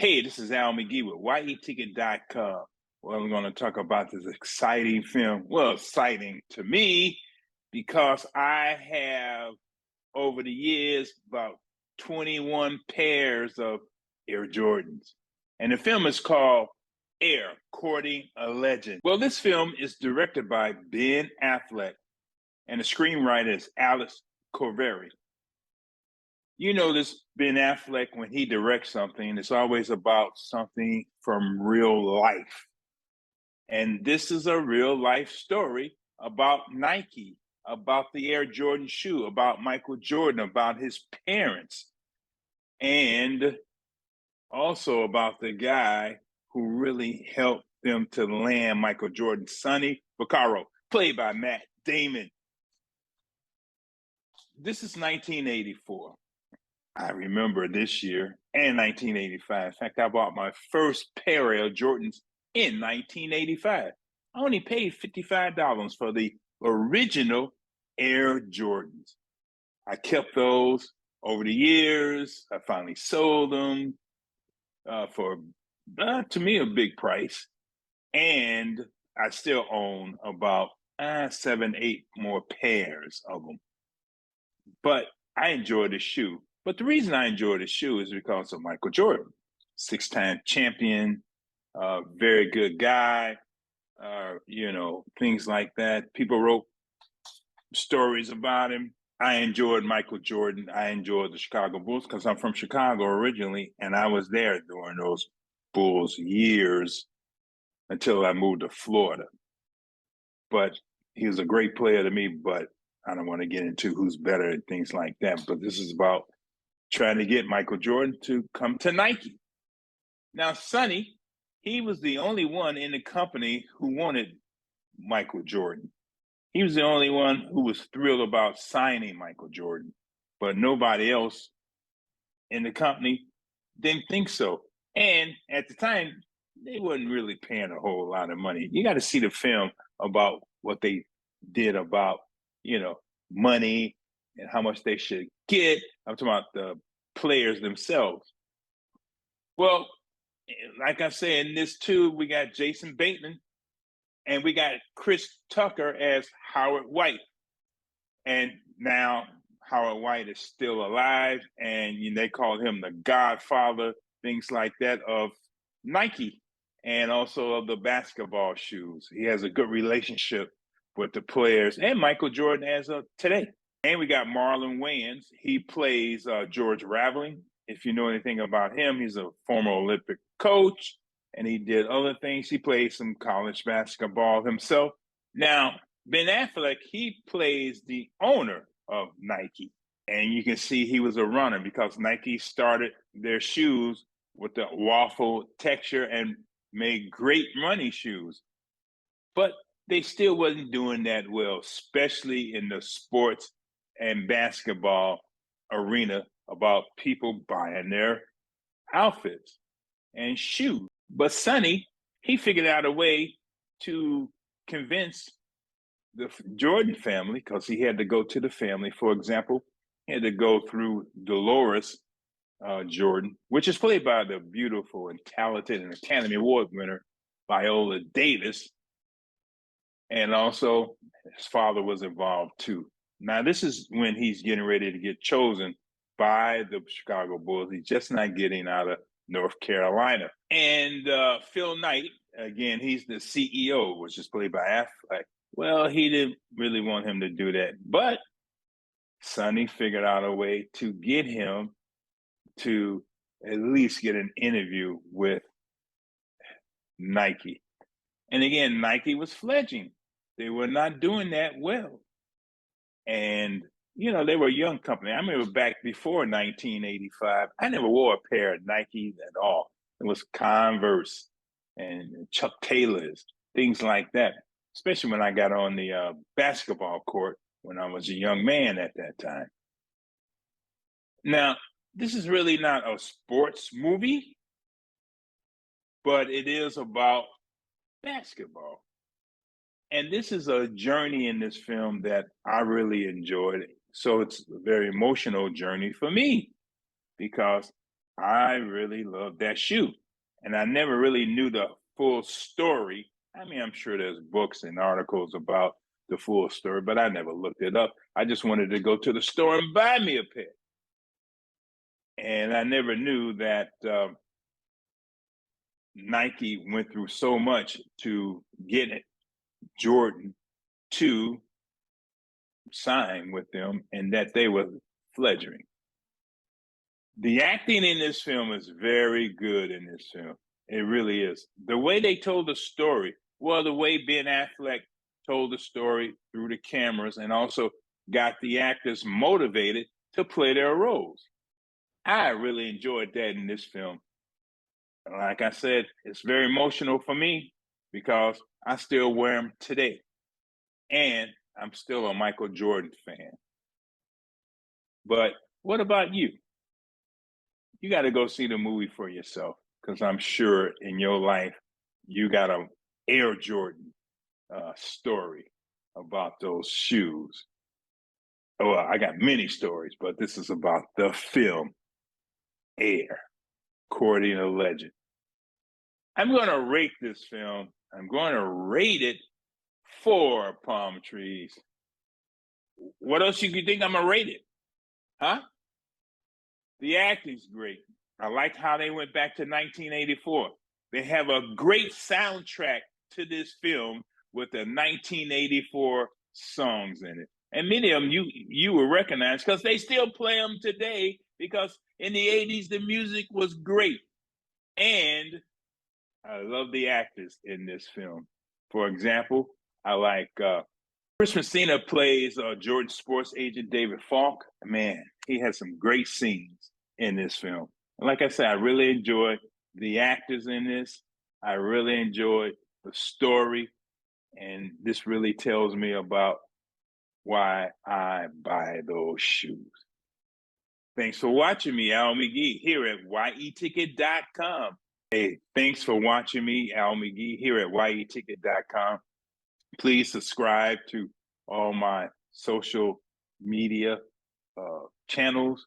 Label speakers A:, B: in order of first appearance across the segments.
A: Hey, this is Al McGee with YETicket.com. Well, I'm going to talk about this exciting film. Well, exciting to me because I have, over the years, about 21 pairs of Air Jordans. And the film is called Air, Courting a Legend. Well, this film is directed by Ben Affleck, and the screenwriter is Alice Corveri. You know this Ben Affleck, when he directs something, it's always about something from real life. And this is a real life story about Nike, about the Air Jordan shoe, about Michael Jordan, about his parents, and also about the guy who really helped them to land Michael Jordan, Sonny Vaccaro, played by Matt Damon. This is 1984. I remember this year and 1985. In fact, I bought my first pair of Jordans in 1985. I only paid $55 for the original Air Jordans. I kept those over the years. I finally sold them for, to me, a big price. And I still own about 7, 8 more pairs of them. But I enjoy the shoe. But the reason I enjoy the shoe is because of Michael Jordan, 6-time champion, very good guy, things like that. People wrote stories about him. I enjoyed Michael Jordan. I enjoyed the Chicago Bulls because I'm from Chicago originally, and I was there during those Bulls years until I moved to Florida. But he was a great player to me, but I don't want to get into who's better and things like that. But this is about trying to get Michael Jordan to come to Nike. Now, Sonny, he was the only one in the company who wanted Michael Jordan. He was the only one who was thrilled about signing Michael Jordan, but nobody else in the company didn't think so. And at the time, they wasn't really paying a whole lot of money. You got to see the film about what they did about, money and how much they should get. I'm talking about the players themselves. Well, like I said, in this too, we got Jason Bateman and we got Chris Tucker as Howard White. And now Howard White is still alive, and they call him the godfather, things like that, of Nike and also of the basketball shoes. He has a good relationship with the players and Michael Jordan as of today. And we got Marlon Wayans. He plays George Raveling. If you know anything about him, he's a former Olympic coach, and he did other things. He played some college basketball himself. Now, Ben Affleck, he plays the owner of Nike. And you can see he was a runner because Nike started their shoes with the waffle texture and made great running shoes. But they still wasn't doing that well, especially in the sports and basketball arena, about people buying their outfits and shoes. But Sonny, he figured out a way to convince the Jordan family, because he had to go to the family. For example, he had to go through Dolores Jordan, which is played by the beautiful and talented and Academy Award winner Viola Davis. And also his father was involved too. Now, this is when he's getting ready to get chosen by the Chicago Bulls. He's just not getting out of North Carolina. And Phil Knight, again, he's the CEO, which is played by Affleck. Well, he didn't really want him to do that. But Sonny figured out a way to get him to at least get an interview with Nike. And again, Nike was fledgling. They were not doing that well. And, they were a young company. I remember back before 1985, I never wore a pair of Nikes at all. It was Converse and Chuck Taylors, things like that, especially when I got on the basketball court when I was a young man at that time. Now, this is really not a sports movie, but it is about basketball. And this is a journey in this film that I really enjoyed. So it's a very emotional journey for me because I really loved that shoe. And I never really knew the full story. I mean, I'm sure there's books and articles about the full story, but I never looked it up. I just wanted to go to the store and buy me a pair. And I never knew that Nike went through so much to get Jordan to sign with them and that they were fledgling. The acting in this film is very good in this film. It really is. The way they told the story, well, the way Ben Affleck told the story through the cameras and also got the actors motivated to play their roles. I really enjoyed that in this film. Like I said, it's very emotional for me because I still wear them today. And I'm still a Michael Jordan fan. But what about you? You got to go see the movie for yourself because I'm sure in your life you got a Air Jordan story about those shoes. Well, I got many stories, but this is about the film Air, according to legend. I'm going to rate this film. I'm going to rate it 4 palm trees. What else you think I'm going to rate it? Huh? The acting's great. I like how they went back to 1984. They have a great soundtrack to this film with the 1984 songs in it. And many of them you will recognize because they still play them today because in the 80s, the music was great. And I love the actors in this film. For example, I like Chris Messina plays Jordan sports agent David Falk. Man, he has some great scenes in this film. And like I said, I really enjoyed the actors in this. I really enjoyed the story. And this really tells me about why I buy those shoes. Thanks for watching me, Al McGee, here at yeticket.com. Hey, thanks for watching me, Al McGee, here at yeticket.com. Please subscribe to all my social media channels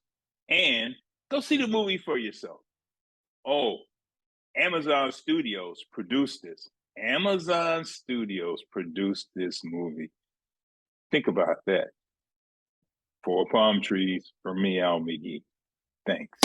A: and go see the movie for yourself. Oh, Amazon Studios produced this. Amazon Studios produced this movie. Think about that. 4 palm trees for me, Al McGee. Thanks.